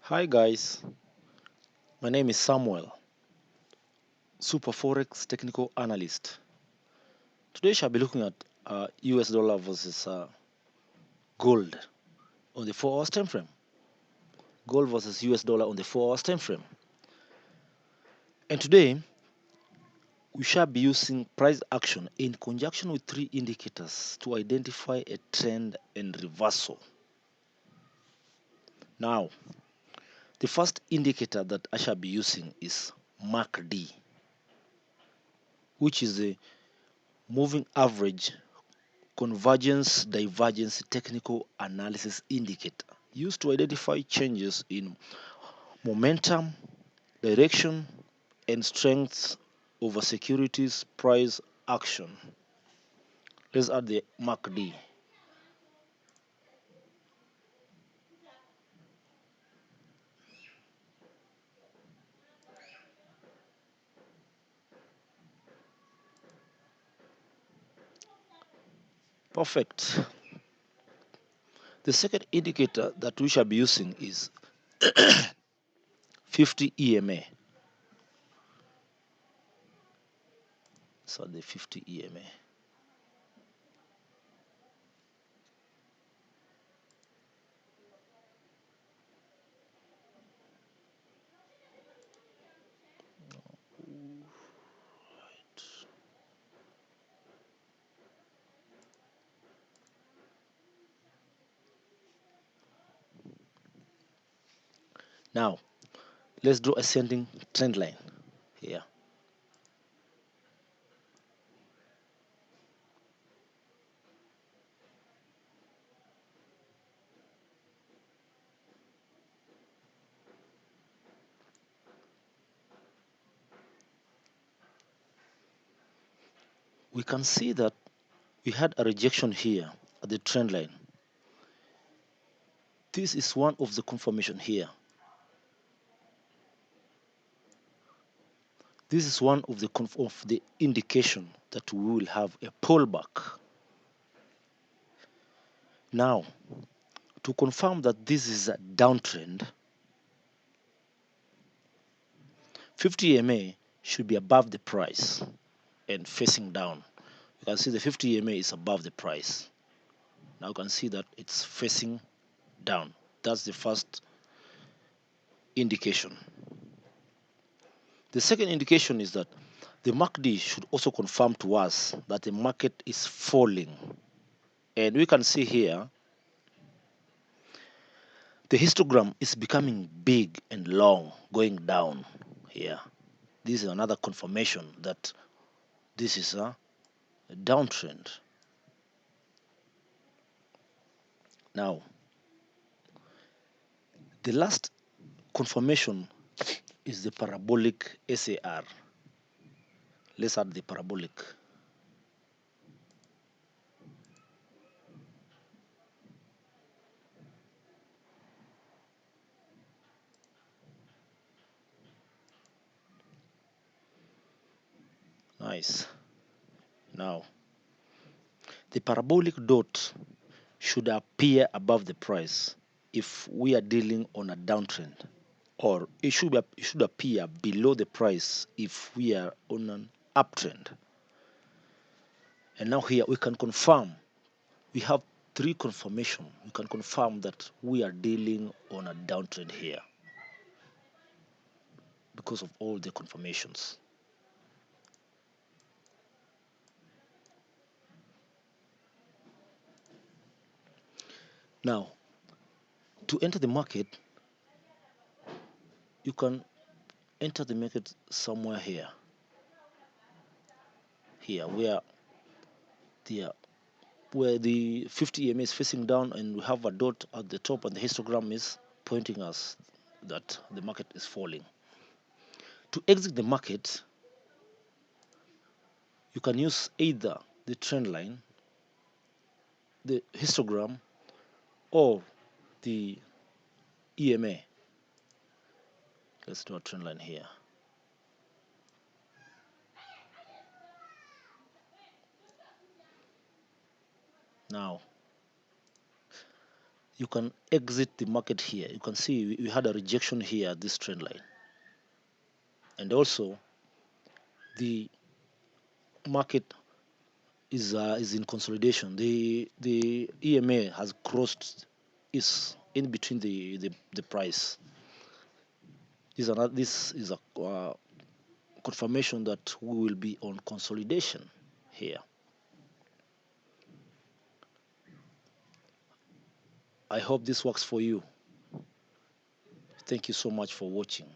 Hi guys, my name is Samuel, Super Forex Technical Analyst. Today I shall be looking at US dollar versus gold on the 4 hours time frame. Gold versus US dollar on the 4 hours time frame. And today we shall be using price action in conjunction with three indicators to identify a trend and reversal. Now, the first indicator that I shall be using is MACD, which is a moving average convergence divergence technical analysis indicator used to identify changes in momentum, direction, and strength over securities price action. Let's add the MACD. Perfect. The second indicator that we shall be using is 50 EMA. So the 50 EMA. Now, let's draw ascending trend line here. We can see that we had a rejection here at the trend line. This is one of the confirmation here. This is one of the indication that we will have a pullback. Now, to confirm that this is a downtrend, 50 EMA should be above the price and facing down. You can see the 50 EMA is above the price. Now you can see that it's facing down. That's the first indication. The second indication is that the MACD should also confirm to us that the market is falling. And we can see here the histogram is becoming big and long, going down here. This is another confirmation that this is a downtrend. Now, the last confirmation is the parabolic SAR. Let's add the parabolic. Nice. Now, the parabolic dot should appear above the price if we are dealing on a downtrend, or it should appear below the price if we are on an uptrend. And now here we can confirm, we have three confirmation. We can confirm that we are dealing on a downtrend here because of all the confirmations. Now, to enter the market, you can enter the market somewhere here. Here where the 50 EMA is facing down, and we have a dot at the top, and the histogram is pointing us that the market is falling. To exit the market, you can use either the trend line, the histogram, or the EMA. Let's do a trend line here. Now, you can exit the market here. You can see we had a rejection here at this trend line, and also the market is in consolidation. The EMA has crossed, is in between the price. This is a confirmation that we will be on consolidation here. I hope this works for you. Thank you so much for watching.